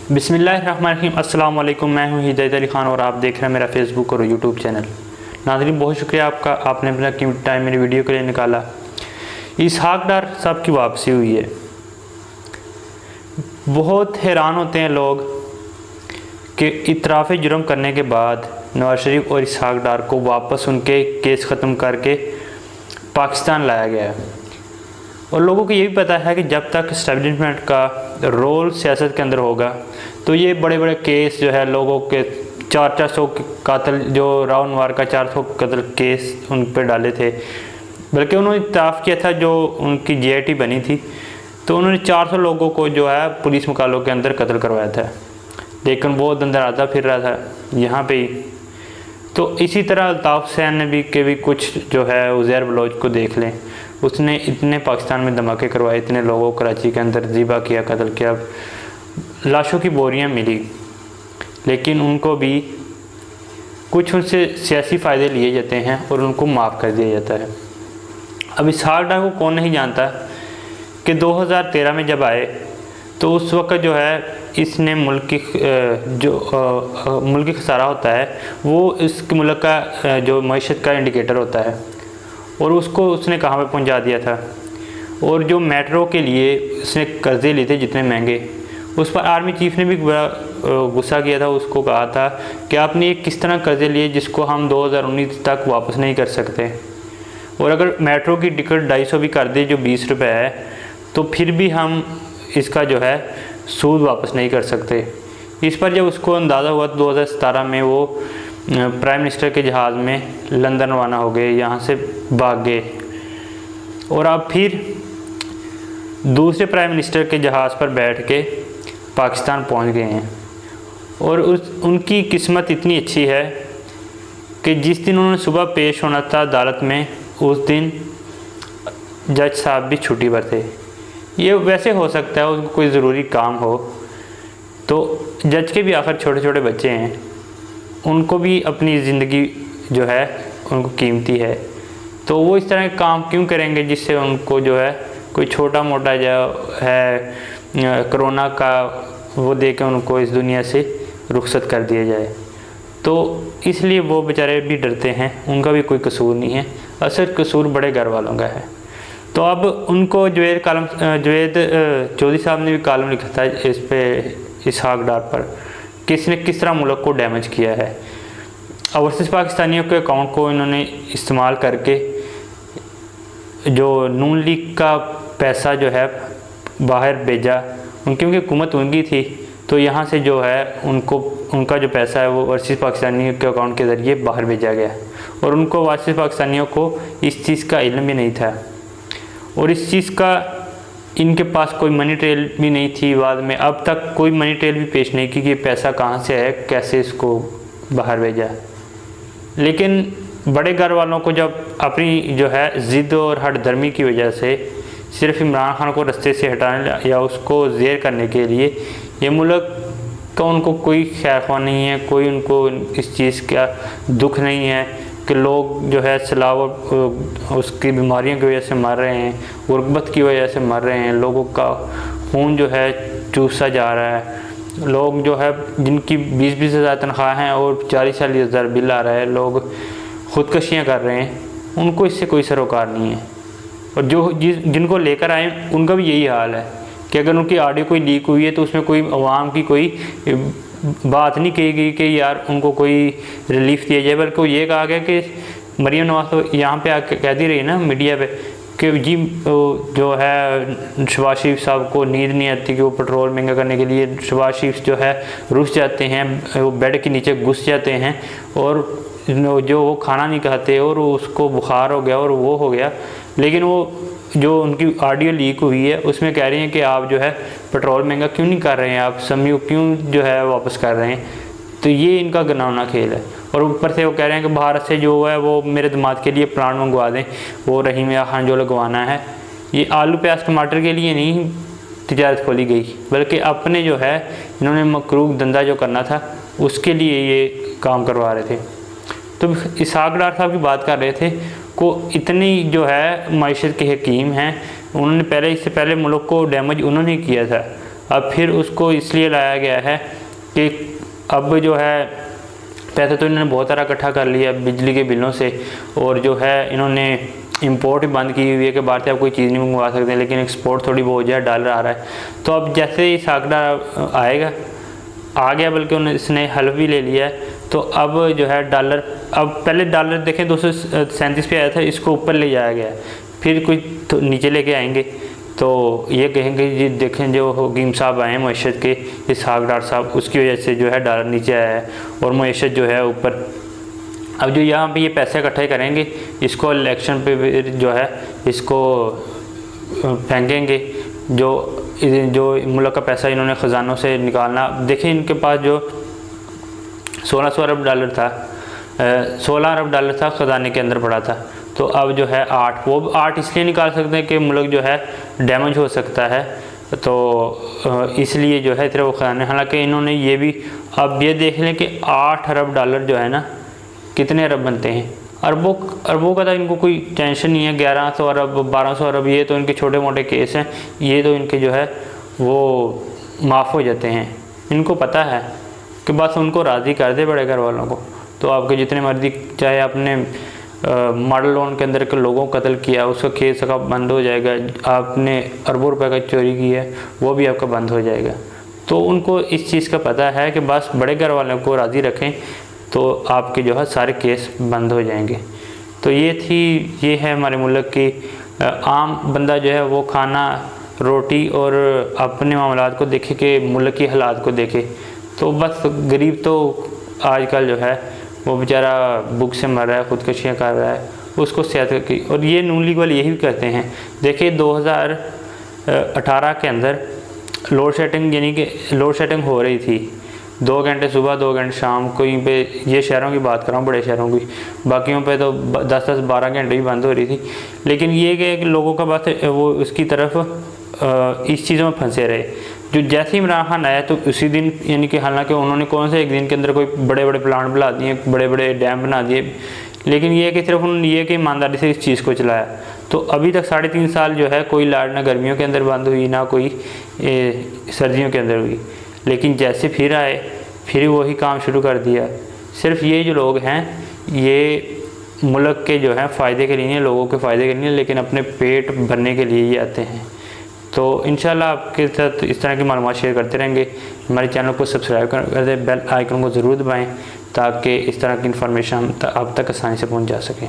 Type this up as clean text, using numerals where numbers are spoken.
बिस्मिल्लाहिर्रहमानिर्रहीम। अस्सलाम वालेकुम। मैं हूं हिदायत अली ख़ान और आप देख रहे हैं मेरा फेसबुक और यूट्यूब चैनल। नाज़रीन, बहुत शुक्रिया आपका, आपने अपना कीमती टाइम मेरी वीडियो के लिए निकाला। इसहाक डार साहब की वापसी हुई है। बहुत हैरान होते हैं लोग कि इतराफ़ जुर्म करने के बाद नवाज शरीफ और इसहाक डार को वापस उनके केस ख़त्म करके पाकिस्तान लाया गया है। और लोगों को ये भी पता है कि जब तक इस्टेब्लिशमेंट का रोल सियासत के अंदर होगा तो ये बड़े बड़े केस जो है लोगों के 400 कत्ल, जो राउनवार का 400 कत्ल केस उन पर डाले थे, बल्कि उन्होंने इत्तफ़ाक़ किया था जो उनकी GIT बनी थी तो उन्होंने 400 लोगों को जो है पुलिस मुकालों के अंदर कत्ल करवाया था, लेकिन वो दंदराता फिर रहा था यहाँ पे ही। तो इसी तरह अल्ताफ़ हुसैन ने भी कुछ जो है उज़ैर बलोच को देख लें, उसने इतने पाकिस्तान में धमाके करवाए, इतने लोगों को कराची के अंदर ज़िबा किया, कत्ल किया, लाशों की बोरियां मिली, लेकिन उनको भी कुछ उनसे सियासी फ़ायदे लिए जाते हैं और उनको माफ़ कर दिया जाता है। अब इसहाक डार को कौन नहीं जानता कि 2013 में जब आए तो उस वक्त जो है इसने मुल्क की मुल्क की खसारा होता है वो इस मुल्क का जो मईशत का इंडिकेटर होता है और उसको उसने कहाँ पे पहुंचा दिया था। और जो मेट्रो के लिए उसने कर्ज़े लिए थे जितने महंगे, उस पर आर्मी चीफ़ ने भी बड़ा गुस्सा किया था। उसको कहा था कि आपने ये किस तरह कर्ज़े लिए जिसको हम 2019 तक वापस नहीं कर सकते, और अगर मेट्रो की टिकट 250 भी कर दे जो 20 रुपये है तो फिर भी हम इसका जो है सूद वापस नहीं कर सकते। इस पर जब उसको अंदाज़ा हुआ तो 2017 में वो प्राइम मिनिस्टर के जहाज़ में लंदन रवाना हो गए, यहाँ से भाग गए और अब फिर दूसरे प्राइम मिनिस्टर के जहाज़ पर बैठ के पाकिस्तान पहुँच गए हैं। और उनकी किस्मत इतनी अच्छी है कि जिस दिन उन्होंने सुबह पेश होना था अदालत में, उस दिन जज साहब भी छुट्टी पर थे। ये वैसे हो सकता है उनको कोई ज़रूरी काम हो, तो जज के भी आखिर छोटे छोटे बच्चे हैं, उनको भी अपनी ज़िंदगी जो है उनको कीमती है, तो वो इस तरह के काम क्यों करेंगे जिससे उनको जो है कोई छोटा मोटा जो है कोरोना का वो दे के उनको इस दुनिया से रुखसत कर दिया जाए। तो इसलिए वो बेचारे भी डरते हैं, उनका भी कोई कसूर नहीं है, असल कसूर बड़े घर वालों का है। तो अब उनको जवेद चौधरी साहब ने भी कॉलम लिखा था इस पे इसहाक डार पर, किसने किस तरह मुल्क को डैमेज किया है। ओवरसीज़ पाकिस्तानियों के अकाउंट को इन्होंने इस्तेमाल करके जो नून लीग का पैसा जो है बाहर भेजा, क्योंकि हुकूमत उनकी थी तो यहाँ से जो है उनका जो पैसा है वो ओवरसीज़ पाकिस्तानियों के अकाउंट के ज़रिए बाहर भेजा गया और उनको ओवरसीज़ पाकिस्तानियों को इस चीज़ का इल्म भी नहीं था और इस चीज़ का इनके पास कोई मनी ट्रेल भी नहीं थी। बाद में अब तक कोई मनी ट्रेल भी पेश नहीं की कि पैसा कहाँ से है, कैसे इसको बाहर भेजा। लेकिन बड़े घर वालों को जब अपनी जो है ज़िद और हठधर्मी की वजह से सिर्फ इमरान खान को रास्ते से हटाने या उसको ज़ेर करने के लिए ये मुल्क का उनको कोई खैरख्वाह नहीं है, कोई उनको इस चीज़ का दुख नहीं है कि लोग जो है सैलाब उसकी बीमारियों की वजह से मर रहे हैं, गुर्बत की वजह से मर रहे हैं, लोगों का खून जो है चूसा जा रहा है, लोग जो है जिनकी 20-20 हज़ार तनख्वाह हैं और 40-40 हज़ार बिल आ रहा है, लोग ख़ुदकशियाँ कर रहे हैं, उनको इससे कोई सरोकार नहीं है। और जिनको लेकर आए उनका भी यही हाल है कि अगर उनकी ऑडियो कोई लीक हुई है तो उसमें कोई अवाम की कोई बात नहीं कही गई कि यार उनको कोई रिलीफ दिया जाए, बल्कि वो ये कहा गया कि मरियम नवाज़ तो यहाँ पे आके कह दी रही ना मीडिया पे कि जी जो है शहबाज शरीफ साहब को नींद नहीं आती कि वो पेट्रोल महंगा करने के लिए शहबाज शरीफ जो है रुस जाते हैं, वो बेड के नीचे घुस जाते हैं और जो वो खाना नहीं खाते और उसको बुखार हो गया और वो हो गया। लेकिन वो जो उनकी ऑडियो लीक हुई है उसमें कह रही हैं कि आप जो है पेट्रोल महंगा क्यों नहीं कर रहे हैं, आप समयू क्यों जो है वापस कर रहे हैं। तो ये इनका घिनौना खेल है। और ऊपर से वो कह रहे हैं कि भारत से जो है वो मेरे दामाद के लिए प्लांट मंगवा दें, वो रहीम या खान जो लगवाना है। ये आलू प्याज टमाटर के लिए नहीं तिजारत खोली गई, बल्कि अपने जो है इन्होंने मकरूह धंधा जो करना था उसके लिए ये काम करवा रहे थे। तो इसहाक डार साहब की बात कर रहे थे को इतनी जो है माइशत के हकीम हैं, उन्होंने इससे पहले मुल्क को डैमेज उन्होंने किया था। अब फिर उसको इसलिए लाया गया है कि अब जो है पैसा तो इन्होंने बहुत सारा इकट्ठा कर लिया बिजली के बिलों से, और जो है इन्होंने इंपोर्ट भी बंद की हुई है कि बाहर से आप कोई चीज़ नहीं मंगवा सकते, लेकिन एक्सपोर्ट थोड़ी बहुत जो है डॉलर आ रहा है। तो अब जैसे ही इसहाक डार आएगा, आ गया, बल्कि उन्होंने इसने हल्फ भी ले लिया है, तो अब जो है डॉलर, अब पहले डॉलर देखें 237 पे आया था, इसको ऊपर ले जाया गया, फिर कुछ तो नीचे लेके आएंगे तो ये कहेंगे जी देखें जो हकीम साहब आए हैं मईशत के, इसहाक डार साहब, उसकी वजह से जो है डॉलर नीचे आया है और मईशत जो है ऊपर। अब जो यहाँ पे ये पैसे इकट्ठे करेंगे, इसको इलेक्शन पे जो है इसको फेंकेंगे, जो मुल्क का पैसा इन्होंने ख़जानों से निकालना। देखिए इनके पास जो 1600 अरब डॉलर था, 16 अरब डॉलर था ख़जाने के अंदर पड़ा था, तो अब जो है 8, वो 8 इसलिए निकाल सकते हैं कि मुल्क जो है डैमेज हो सकता है, तो इसलिए जो है सिर्फ वो ख़जाने। हालांकि इन्होंने ये भी, अब ये देख लें कि 8 अरब डॉलर जो है ना, कितने अरब बनते हैं, अरबों का तो इनको कोई टेंशन नहीं है। 1100 अरब 1200 अरब ये तो इनके छोटे मोटे केस हैं, ये तो इनके जो है वो माफ़ हो जाते हैं। इनको पता है कि बस उनको राज़ी कर दे बड़े घर वालों को, तो आपके जितने मर्जी, चाहे आपने मॉडल लोन के अंदर के लोगों को कत्ल किया, उसका केस का बंद हो जाएगा। आपने अरबों रुपए का चोरी की है, वो भी आपका बंद हो जाएगा। तो उनको इस चीज़ का पता है कि बस बड़े घर वालों को राज़ी रखें तो आपके जो है सारे केस बंद हो जाएंगे। तो ये है हमारे मुल्क की आम बंदा जो है वो खाना रोटी और अपने मामलात को देखे कि मुल्क की हालात को देखे। तो बस गरीब तो आजकल जो है वो बेचारा भूख से मर रहा है, ख़ुदकुशियाँ कर रहा है, उसको सेहत की। और ये नून लीग वाले यही करते हैं। देखिए 2018 के अंदर लोड शेडिंग, यानी कि लोड शेडिंग हो रही थी, 2 घंटे सुबह 2 घंटे शाम, कोई पे, ये शहरों की बात कर रहा हूँ, बड़े शहरों की, बाकियों पे तो 10-12 घंटे ही बंद हो रही थी। लेकिन ये कि लोगों का बात वो उसकी तरफ इस चीज़ों में फंसे रहे। जो जैसे ही इमरान खान आया तो उसी दिन, यानी कि हालांकि उन्होंने कौन से एक दिन के अंदर कोई बड़े बड़े प्लांट बना दिए, बड़े बड़े डैम बना दिए, लेकिन ये कि सिर्फ उन्होंने ये कि ईमानदारी से इस चीज़ को चलाया। तो अभी तक 3.5 साल जो है कोई लाइट ना गर्मियों के अंदर बंद हुई, ना कोई सर्दियों के अंदर हुई। लेकिन जैसे फिर आए, फिर वही काम शुरू कर दिया। सिर्फ ये जो लोग हैं, ये मुल्क के जो है फ़ायदे के लिए नहीं, लोगों के फ़ायदे के लिए, लेकिन अपने पेट भरने के लिए ही आते हैं। तो इंशाल्लाह आपके साथ इस तरह की मालूमात शेयर करते रहेंगे। हमारे चैनल को सब्सक्राइब कर दें, बेल आइकन को ज़रूर दबाएं ताकि इस तरह की इन्फॉर्मेशन आप तक आसानी से पहुंच जा सके।